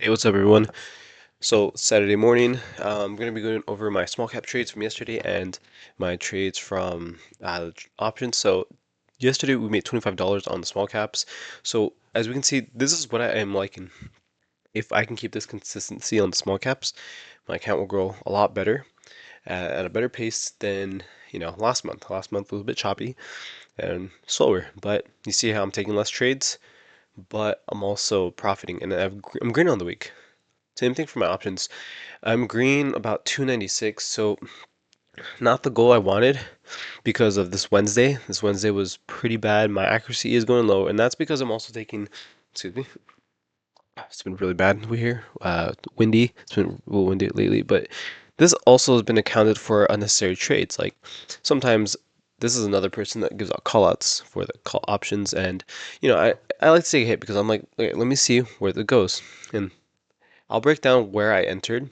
Hey, what's up, everyone? So, Saturday morning, I'm going to be going over my small cap trades from yesterday and my trades from options. So, yesterday we made $25 on the small caps. So, as we can see, this is what I am liking. If I can keep this consistency on the small caps, my account will grow a lot better at a better pace than, last month. Last month was a bit choppy and slower, but you see how I'm taking less trades, but I'm also profiting and I'm green on the week. Same thing for my options. I'm green about 296, so not the goal I wanted because of this Wednesday. This Wednesday was pretty bad. My accuracy is going low, and that's because I'm also taking, excuse me, it's been really bad over here. Windy. It's been a little windy lately, but this also has been accounted for unnecessary trades. Like sometimes this is another person that gives out callouts for the call options, and I like to take a hit because I'm like, okay, let me see where it goes, and I'll break down where I entered.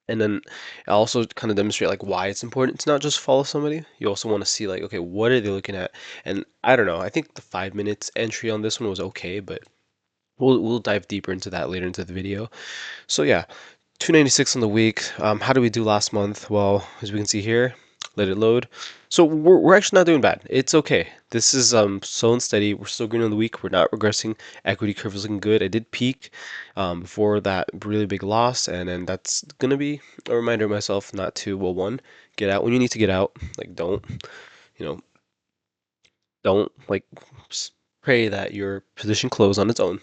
And then I also kind of demonstrate like why it's important to not just follow somebody. You also want to see like, okay, what are they looking at? And I don't know. I think the 5 minutes entry on this one was okay, but we'll dive deeper into that later into the video. So yeah, 296 on the week. How did we do last month? Well, as we can see here, let it load. So we're actually not doing bad. It's okay. This is slow and steady. We're still green on the week. We're not regressing. Equity curve is looking good. I did peak before that really big loss, and then that's gonna be a reminder of myself not to, well, one, get out when you need to get out. Like you know, don't like pray that your position close on its own.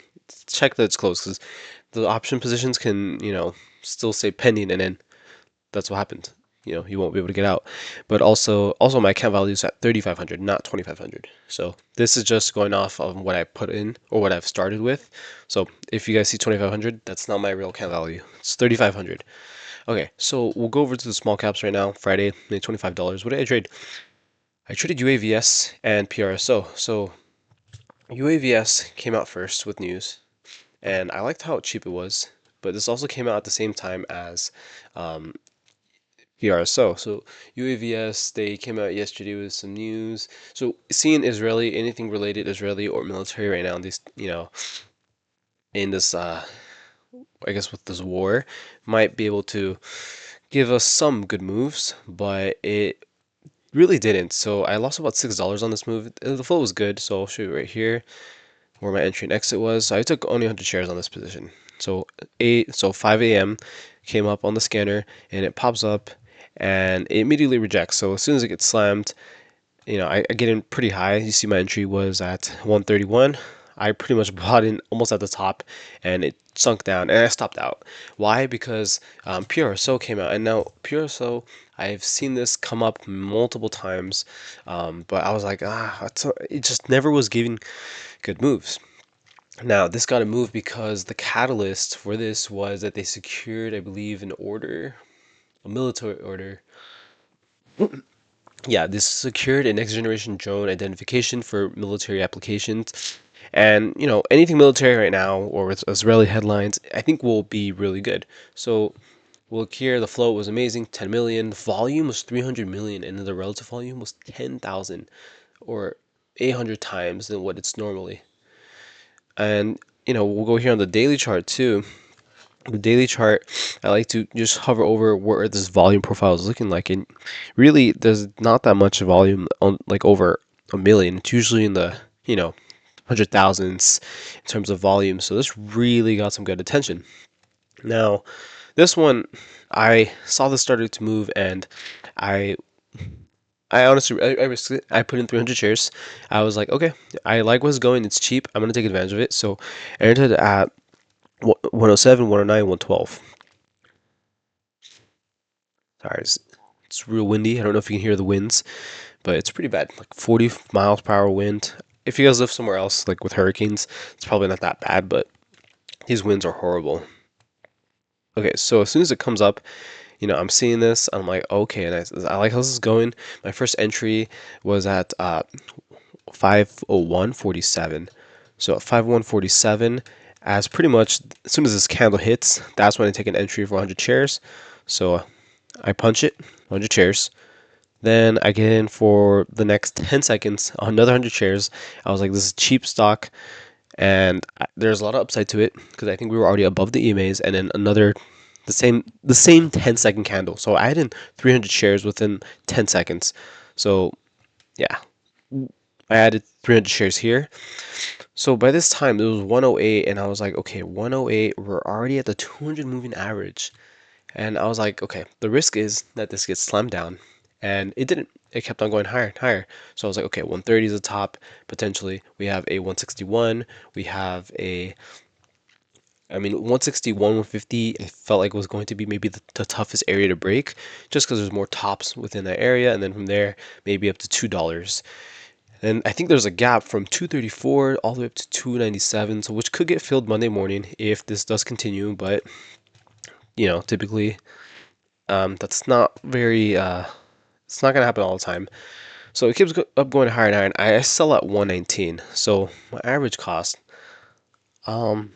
Check that it's closed because the option positions can, still say pending, and then that's what happened. You won't be able to get out. But also my account value is at 3,500, not 2,500. So this is just going off of what I put in or what I've started with. So if you guys see 2,500, that's not my real account value. It's 3,500. Okay, so we'll go over to the small caps right now. Friday, made $25. What did I trade? I traded UAVS and PRSO. So UAVS came out first with news, and I liked how cheap it was. But this also came out at the same time as um, PRSO. So UAVS, they came out yesterday with some news. So seeing Israeli, anything related Israeli or military right now in this, in this, I guess with this war, might be able to give us some good moves, but it really didn't. So I lost about $6 on this move. The flow was good, so I'll show you right here where my entry and exit was. So I took only 100 shares on this position. So 5 a.m. came up on the scanner and it pops up and it immediately rejects. So as soon as it gets slammed, I get in pretty high. You see my entry was at 131. I pretty much bought in almost at the top and it sunk down and I stopped out. Why? Because PRSO came out, and now PRSO, I've seen this come up multiple times, but I was like, it just never was giving good moves. Now, this got a move because the catalyst for this was that they secured, I believe, an order, a military order. Yeah, this secured a next generation drone identification for military applications. And, anything military right now or with Israeli headlines, I think will be really good. So, look here, the float was amazing, 10 million. The volume was 300 million, and the relative volume was 10,000 or 800 times than what it's normally. And, we'll go here on the daily chart too. The daily chart, I like to just hover over where this volume profile is looking like, and really there's not that much volume on like over a million. It's usually in the 100,000s in terms of volume, so this really got some good attention. Now this one, I saw this started to move, and I I honestly, I risked it. I put in 300 shares. I was like, okay, I like what's going. It's cheap. I'm gonna take advantage of it. So I entered at 107, 109, 112. Sorry, it's real windy. I don't know if you can hear the winds, but it's pretty bad. Like 40 miles per hour wind. If you guys live somewhere else, like with hurricanes, it's probably not that bad, but these winds are horrible. Okay, so as soon as it comes up, I'm seeing this. I'm like, okay, and I like how this is going. My first entry was at 501.47. So at 501.47, as pretty much as soon as this candle hits, that's when I take an entry for 100 shares. So I punch it, 100 shares. Then I get in for the next 10 seconds, another 100 shares. I was like, this is cheap stock. and there's a lot of upside to it because I think we were already above the EMAs, and then another the same 10-second candle. So I had in 300 shares within 10 seconds. So yeah, I added 300 shares here. So by this time it was 108, and I was like, okay, 108, we're already at the 200 moving average. And I was like, okay, the risk is that this gets slammed down. And it didn't. It kept on going higher and higher. So I was like, okay, 130 is the top potentially. We have a 161. We have a, I mean, 161, 150, I felt like was going to be maybe the toughest area to break just because there's more tops within that area. And then from there, maybe up to $2. And I think there's a gap from 234 all the way up to 297, so which could get filled Monday morning if this does continue. But, typically that's not very, it's not gonna happen all the time. So it keeps up going higher and higher. And I sell at 119. So my average cost, um,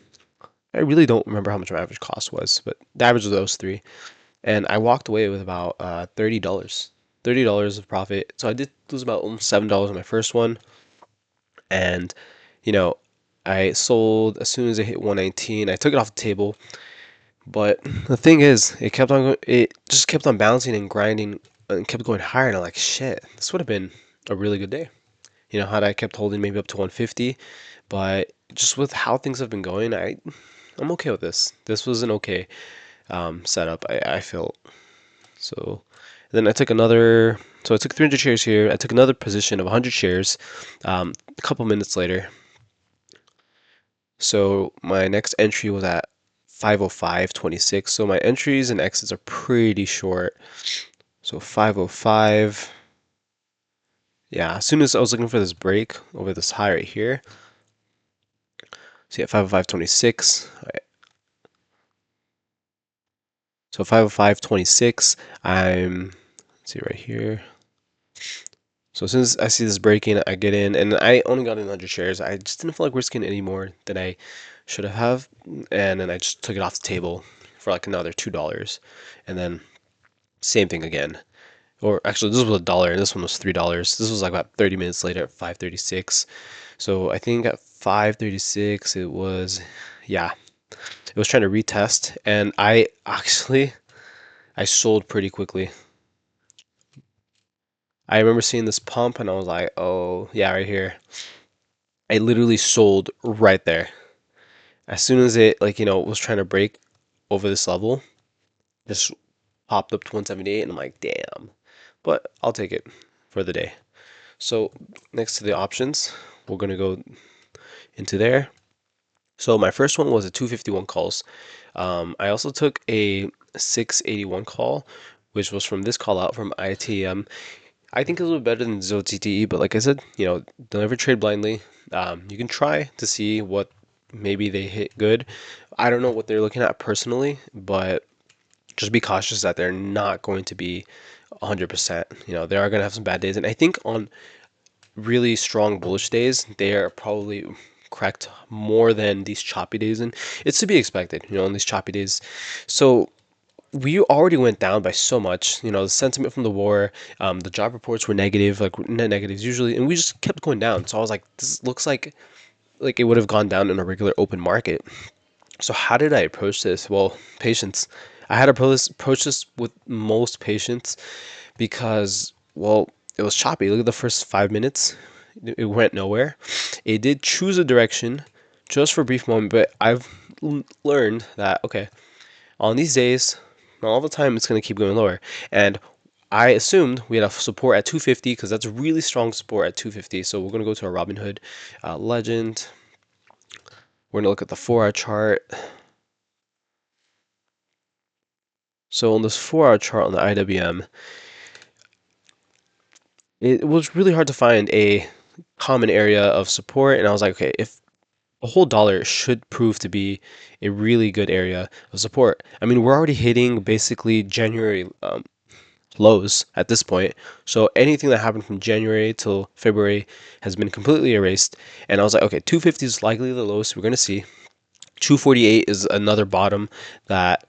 I really don't remember how much my average cost was, but the average of those three. And I walked away with about $30. $30 of profit. So I did lose about almost $7 on my first one. And, you know, I sold as soon as it hit 119. I took it off the table. But the thing is, it just kept on bouncing and grinding and kept going higher. And I'm like, shit, this would have been a really good day. Had I kept holding maybe up to 150, but just with how things have been going, I'm okay with this. This was an okay setup. I felt so. Then so I took 300 shares here. I took another position of 100 shares a couple minutes later. So my next entry was at 505.26. So my entries and exits are pretty short. So 505. Yeah, as soon as I was looking for this break over this high right here. See at 505.26. So 505.26. Let's see right here. So as soon as I see this breaking, I get in, and I only got in 100 shares. I just didn't feel like risking any more than I should have, and then I just took it off the table for like another $2, and then same thing again. Or actually, this was $1, and this one was $3. This was like about 30 minutes later at 5:36. So I think at 5:36 it was, yeah, it was trying to retest, and I sold pretty quickly. I remember seeing this pump, and I was like, oh yeah, right here. I literally sold right there. As soon as it was trying to break over this level, just popped up to 178, and I'm like, damn. But I'll take it for the day. So next to the options, we're gonna go into there. So my first one was a 251 calls. I also took a 681 call, which was from this call out from ITM. I think it's a little better than ZOTTE, but like I said, don't ever trade blindly. You can try to see what maybe they hit good. I don't know what they're looking at personally, but just be cautious that they're not going to be 100%. They are going to have some bad days. And I think on really strong bullish days, they are probably correct more than these choppy days. And it's to be expected, on these choppy days. So we already went down by so much. The sentiment from the war, the job reports were negative, like net negatives usually, and we just kept going down. So I was like, this looks like it would have gone down in a regular open market. So how did I approach this? Well, patience. I had to approach this with most patience because, well, it was choppy. Look at the first 5 minutes. It went nowhere. It did choose a direction just for a brief moment, but I've learned that, okay, on these days, not all the time it's going to keep going lower. And I assumed we had a support at 250 because that's a really strong support at 250. So we're going to go to our Robinhood legend. We're going to look at the 4-hour chart. So on this 4-hour chart on the IWM, it was really hard to find a common area of support. And I was like, okay, if a whole dollar should prove to be a really good area of support. I mean, we're already hitting basically January lows at this point. So anything that happened from January till February has been completely erased. And I was like, okay, 250 is likely the lowest we're going to see. 248 is another bottom that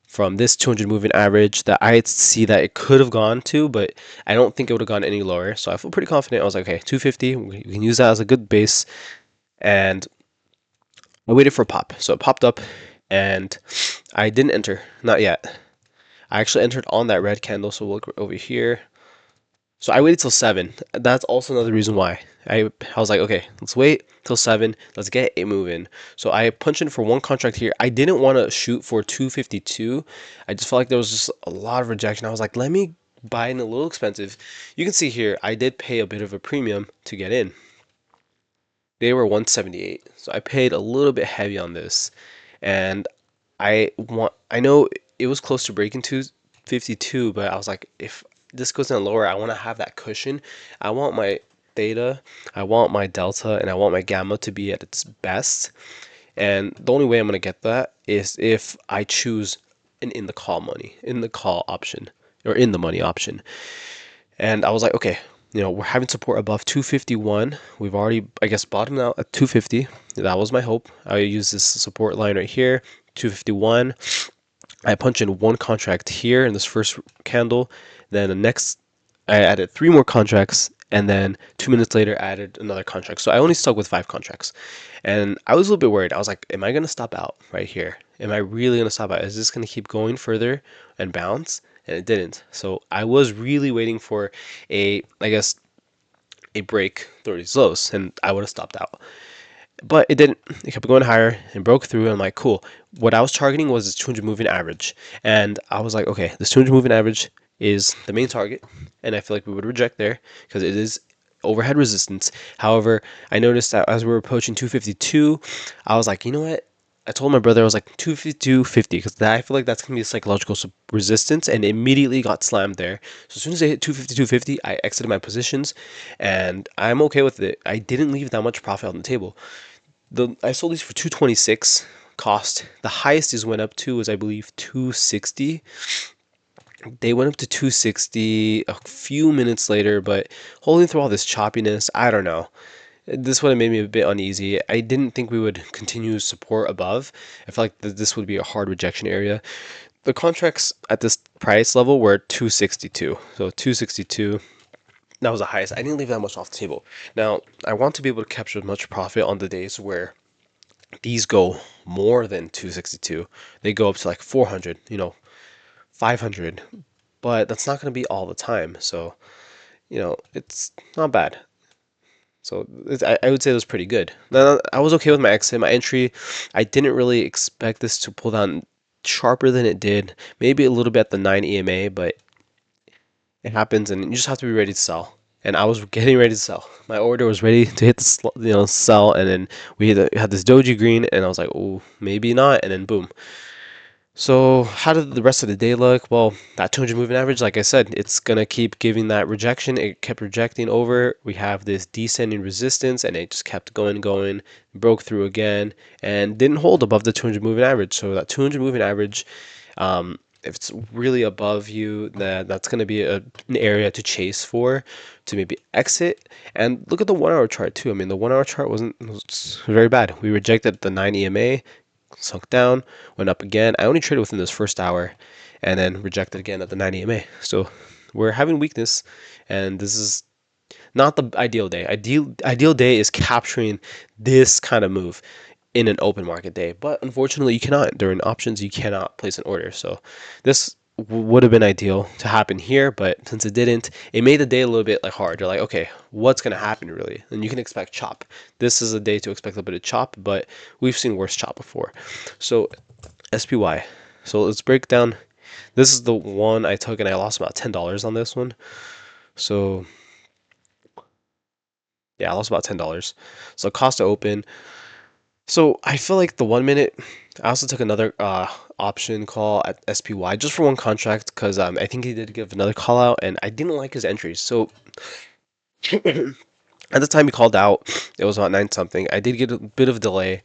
from this 200 moving average that I see that it could have gone to, but I don't think it would have gone any lower. So I feel pretty confident. I was like, okay, 250, we can use that as a good base. And I waited for a pop. So it popped up and I didn't enter, not yet. I actually entered on that red candle, so we'll look over here. So I waited till 7. That's also another reason why. I was like, okay, let's wait till 7. Let's get it moving. So I punched in for one contract here. I didn't want to shoot for 252. I just felt like there was just a lot of rejection. I was like, let me buy in a little expensive. You can see here, I did pay a bit of a premium to get in. They were 178. So I paid a little bit heavy on this. And I know it was close to breaking 252, but I was like, if this goes down lower, I want to have that cushion. I want my theta, I want my delta, and I want my gamma to be at its best. And the only way I'm going to get that is if I choose an in the call option, or in the money option. And I was like, okay, we're having support above 251. We've already, I guess, bottomed out at 250. That was my hope. I use this support line right here, 251. I punch in one contract here in this first candle. Then the next, I added 3 more contracts. And then 2 minutes later, I added another contract. So I only stuck with 5 contracts. And I was a little bit worried. I was like, am I going to stop out right here? Am I really going to stop out? Is this going to keep going further and bounce? And it didn't. So I was really waiting for I guess, a break through these lows, and I would have stopped out. But it didn't. It kept going higher and broke through. And I'm like, cool. What I was targeting was this 200 moving average. And I was like, okay, this 200 moving average is the main target. And I feel like we would reject there because it is overhead resistance. However, I noticed that as we were approaching 252, I was like, you know what? I told my brother, I was like 252.50 because I feel like that's going to be a psychological resistance, and it immediately got slammed there. So as soon as I hit 252.50, I exited my positions, and I'm okay with it. I didn't leave that much profit on the table. I sold these for 226 cost. The highest these went up to was, I believe, 260. They went up to 260 a few minutes later, but holding through all this choppiness, I don't know. This would have made me a bit uneasy. I didn't think we would continue support above. I felt like this would be a hard rejection area. The contracts at this price level were 262. So 262, that was the highest. I didn't leave that much off the table. Now, I want to be able to capture as much profit on the days where these go more than 262. They go up to like 400, 500. But that's not going to be all the time. So, it's not bad. So I would say it was pretty good. Now, I was okay with my exit, my entry. I didn't really expect this to pull down sharper than it did. Maybe a little bit at the 9 EMA, but it happens, and you just have to be ready to sell. And I was getting ready to sell. My order was ready to hit the sell, and then we had this doji green, and I was like, oh, maybe not, and then boom. So how did the rest of the day look? Well, that 200 moving average, like I said, it's going to keep giving that rejection. It kept rejecting over. We have this descending resistance, and it just kept going, broke through again, and didn't hold above the 200 moving average. So that 200 moving average, if it's really above you, that's going to be an area to chase for, to maybe exit. And look at the 1 hour chart too. I mean, the 1 hour chart was very bad. We rejected the 9 EMA, sunk down, went up again. I only traded within this first hour and then rejected again at the 9 EMA. So we're having weakness, and this is not the ideal day. Ideal day is capturing this kind of move in an open market day, but unfortunately you cannot. During options you cannot place an order. So this would have been ideal to happen here, but since it didn't, it made the day a little bit like hard. You're like, okay, what's going to happen really? And you can expect chop. This is a day to expect a bit of chop, but we've seen worse chop before. So SPY. So let's break down. This is the one I took, and I lost about $10 on this one. So yeah, I lost about $10. So cost to open. So I feel like the 1 minute. I also took another option call at SPY just for one contract because I think he did give another call out, and I didn't like his entries. So at the time he called out, it was about 9 something. I did get a bit of a delay.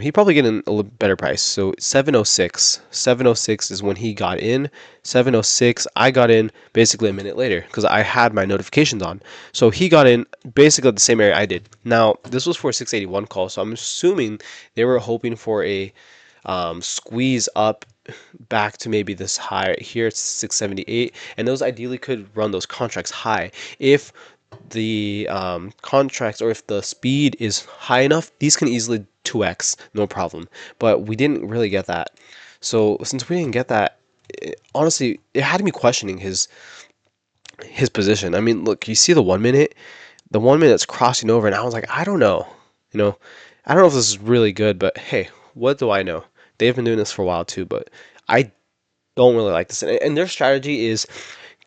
He probably get a little better price. So 706. 706 is when he got in. 706, I got in basically a minute later because I had my notifications on. So he got in basically at the same area I did. Now, this was for a 681 call, so I'm assuming they were hoping for a squeeze up back to maybe this high right here. It's 678, and those ideally could run those contracts high if the contracts, or if the speed is high enough, these can easily 2x, no problem. But we didn't really get that. So since we didn't get that, honestly, it had me questioning his position. I mean, look, you see the 1 minute's crossing over, and I was like, I don't know, you know, I don't know if this is really good, but hey, what do I know? They've been doing this for a while too, but I don't really like this. And their strategy is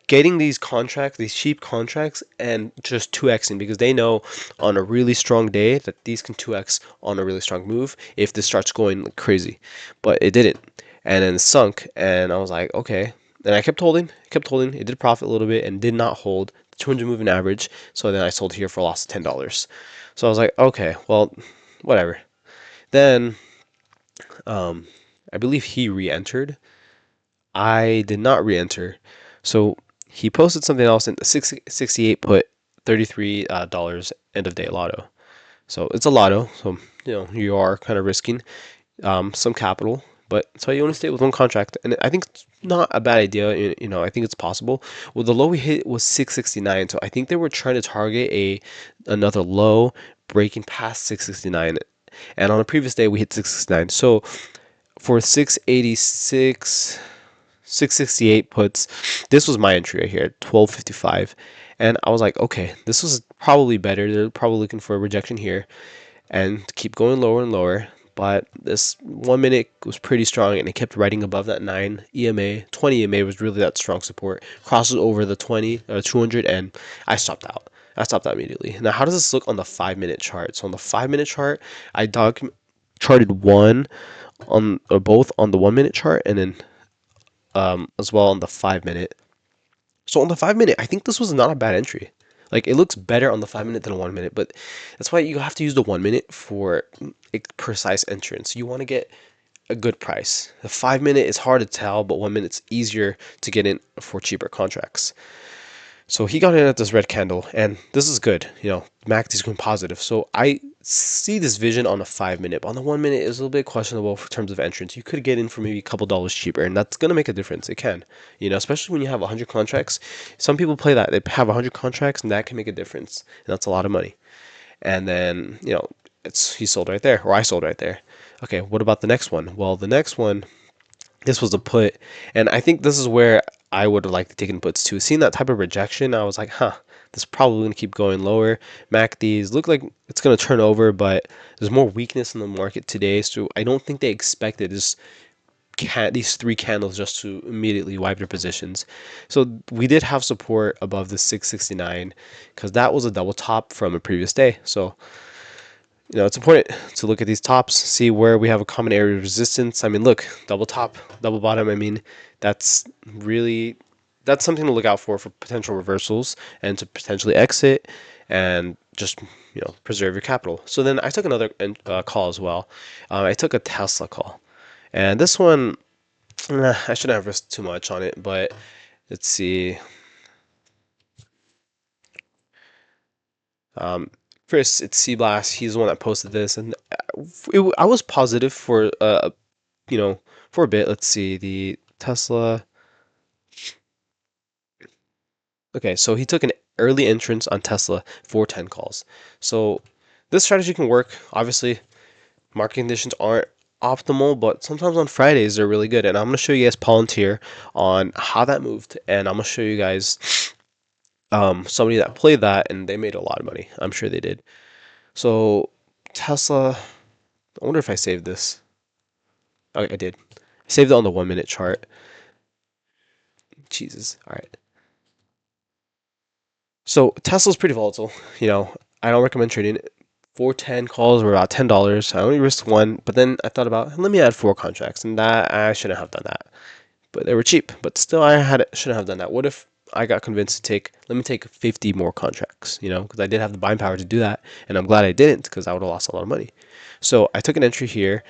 getting these contracts, these cheap contracts, and just 2xing because they know on a really strong day that these can 2x on a really strong move if this starts going like crazy. But it didn't. And then it sunk, and I was like, okay. And I kept holding, kept holding. It did profit a little bit and did not hold the 200 moving average. So then I sold here for a loss of $10. So I was like, okay, well, whatever. Then um, I believe he re-entered. I did not re-enter. So he posted something else in 668 put $33 end of day lotto. So it's a lotto, so you are kind of risking some capital, but so you only stay with one contract, and I think it's not a bad idea. I think it's possible. Well, the low we hit was 669, so I think they were trying to target another low breaking past 669, and on the previous day we hit 669. So for 686. 668 puts. This was my entry right here, 1255. And I was like, okay, this was probably better. They're probably looking for a rejection here and keep going lower and lower. But this 1 minute was pretty strong and it kept riding above that 9 EMA. 20 EMA was really that strong support. Crosses over the 200, and I stopped out. I stopped out immediately. Now, how does this look on the 5 minute chart? So on the 5 minute chart, I charted one on or both on the 1 minute chart and then as well on the 5 minute. So on the 5 minute, I think this was not a bad entry. Like it looks better on the 5 minute than a 1 minute, but that's why you have to use the 1 minute for a precise entrance. You want to get a good price. The 5 minute is hard to tell, but 1 minute's easier to get in for cheaper contracts. So he got in at this red candle, and this is good. MACD's going positive. So I see this vision on a 5 minute. But on the 1 minute, it's a little bit questionable in terms of entrance. You could get in for maybe a couple dollars cheaper, and that's going to make a difference. It can, especially when you have 100 contracts. Some people play that. They have 100 contracts, and that can make a difference, and that's a lot of money. And then, he sold right there, or I sold right there. Okay, what about the next one? Well, the next one, this was a put, and I think this is where I would have liked to take inputs too. Seeing that type of rejection, I was like, this is probably going to keep going lower. MACDs look like it's going to turn over, but there's more weakness in the market today, so I don't think they expected these three candles just to immediately wipe their positions. So we did have support above the 669 because that was a double top from a previous day. So it's important to look at these tops, see where we have a common area of resistance. I mean, look, double top, double bottom. I mean, that's really something to look out for potential reversals and to potentially exit and just preserve your capital. So then I took another call as well. I took a Tesla call, and this one I shouldn't have risked too much on it, but let's see. Um, Chris, it's C Blast. He's the one that posted this, and I was positive for for a bit. Let's see the Tesla. Okay, so he took an early entrance on Tesla for 10 calls. So this strategy can work. Obviously, market conditions aren't optimal, but sometimes on Fridays they're really good. And I'm gonna show you guys Palantir on how that moved, and I'm gonna show you guys somebody that played that and they made a lot of money. I'm sure they did. So Tesla, I wonder if I saved this. Okay, I did. I saved it on the 1 minute chart. Jesus. All right. So Tesla's pretty volatile. I don't recommend trading it. 410 calls were about $10. I only risked one, but then I thought about let me add 4 contracts, and that I shouldn't have done that. But they were cheap. But still, shouldn't have done that. What if I got convinced to let me take 50 more contracts? Because I did have the buying power to do that, and I'm glad I didn't because I would have lost a lot of money. So I took an entry here,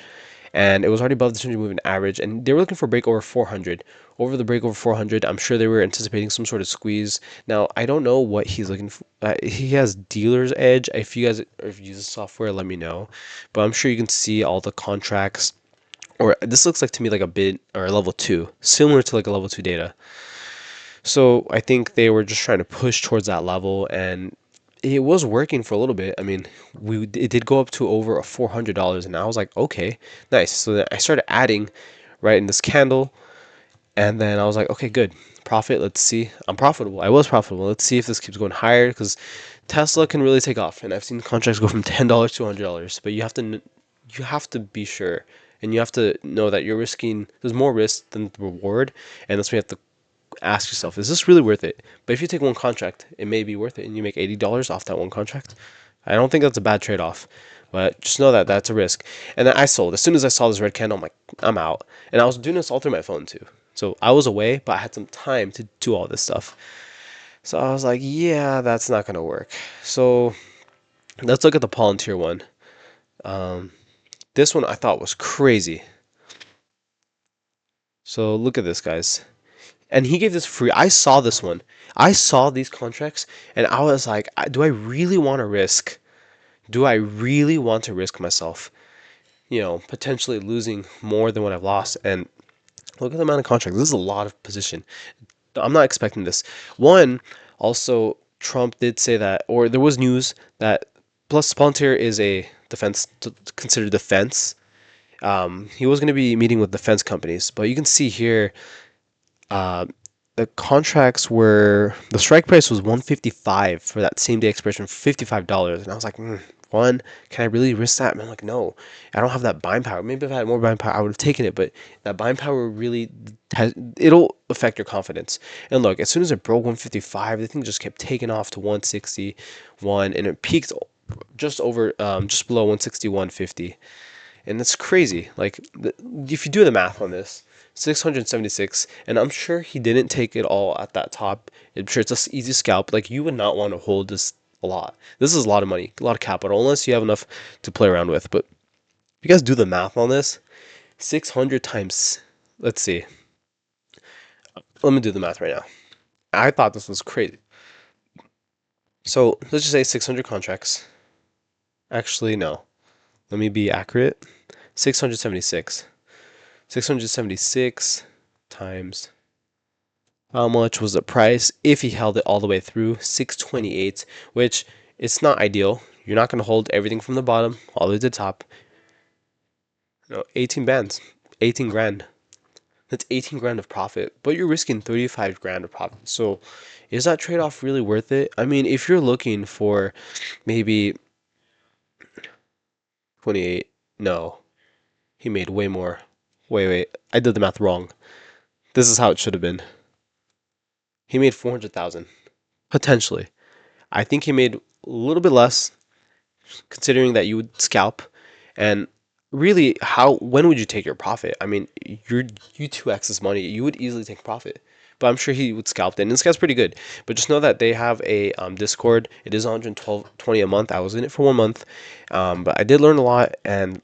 and it was already above the 200 moving average, and they were looking for a break over 400. Over the break over 400, I'm sure they were anticipating some sort of squeeze. Now, I don't know what he's looking for. He has dealer's edge. If you guys use the software, let me know. But I'm sure you can see all the contracts, or this looks like to me like a bid or a level 2, similar to like a level 2 data. So I think they were just trying to push towards that level, and it was working for a little bit. I mean, it did go up to over a $400, and I was like, okay, nice. So then I started adding right in this candle, and then I was like, okay, good. Profit, let's see. I'm profitable. I was profitable. Let's see if this keeps going higher because Tesla can really take off. And I've seen contracts go from $10 to $100, but you have to be sure, and you have to know that you're risking. There's more risk than the reward, and that's why you have to ask yourself, is this really worth it? But if you take one contract, it may be worth it, and you make $80 off that one contract. I don't think that's a bad trade-off, but just know that that's a risk. And then I sold. As soon as I saw this red candle, I'm like, I'm out. And I was doing this all through my phone too. So I was away, but I had some time to do all this stuff. So I was like, yeah, that's not gonna work. So let's look at the Palantir one. Um, this one I thought was crazy. So look at this, guys. And he gave this free. I saw this one. I saw these contracts, and I was like, do I really want to risk? Do I really want to risk myself? Potentially losing more than what I've lost. And look at the amount of contracts. This is a lot of position. I'm not expecting this. One, also, Trump did say that, or there was news that, plus Palantir is a defense, considered defense. He was going to be meeting with defense companies, but you can see here, uh, the contracts were the strike price was 155 for that same day expiration, $55, and I was like, one, can I really risk that? And I'm like, no, I don't have that buying power. Maybe if I had more buying power, I would have taken it, but that buying power really it'll affect your confidence. And look, as soon as it broke 155, the thing just kept taking off to 161, and it peaked just over, just below 161.50. And that's crazy. Like, if you do the math on this, 676, and I'm sure he didn't take it all at that top. I'm sure it's a easy scalp. Like, you would not want to hold this a lot. This is a lot of money, a lot of capital, unless you have enough to play around with. But if you guys do the math on this, 600 times, let's see. Let me do the math right now. I thought this was crazy. So let's just say 600 contracts. Actually, no. Let me be accurate. 676. 676 times how much was the price if he held it all the way through? 628, which it's not ideal. You're not going to hold everything from the bottom all the way to the top. No, 18 bands, 18 grand. That's 18 grand of profit, but you're risking 35 grand of profit. So is that trade-off really worth it? I mean, if you're looking for maybe 28, no, he made way more. Wait, I did the math wrong. This is how it should have been. He made 400,000 potentially. I think he made a little bit less considering that you would scalp. And really, when would you take your profit? I mean, you 2x this money, you would easily take profit. But I'm sure he would scalp it. And this guy's pretty good. But just know that they have a Discord. It is 112.20 a month. I was in it for 1 month. But I did learn a lot. And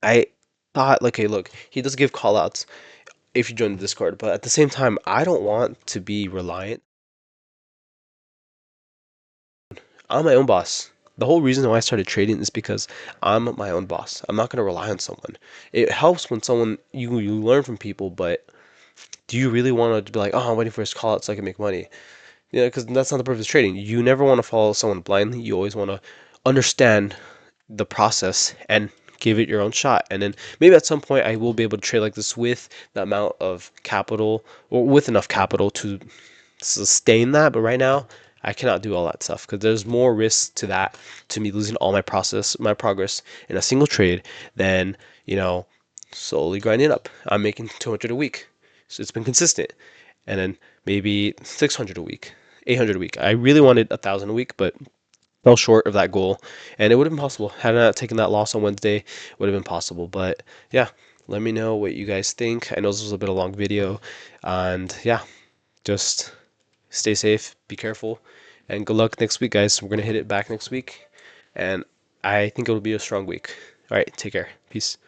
I thought, like, hey, look, he does give call outs if you join the Discord. But at the same time, I don't want to be reliant. I'm my own boss. The whole reason why I started trading is because I'm my own boss. I'm not going to rely on someone. It helps when you learn from people, but do you really want to be like, oh, I'm waiting for his call out so I can make money? Because that's not the purpose of trading. You never want to follow someone blindly. You always want to understand the process and give it your own shot. And then maybe at some point I will be able to trade like this with the amount of capital or with enough capital to sustain that. But right now, I cannot do all that stuff because there's more risk to that, to me losing all my progress in a single trade than, slowly grinding up. I'm making 200 a week. So it's been consistent. And then maybe 600 a week, 800 a week. I really wanted 1,000 a week, but fell short of that goal, and it would have been possible had I not taken that loss on Wednesday. Would have been possible, but yeah, let me know what you guys think. I know this was a bit of a long video, and yeah, just stay safe, be careful, and good luck next week, guys. We're gonna hit it back next week, and I think it'll be a strong week. All right, take care, peace.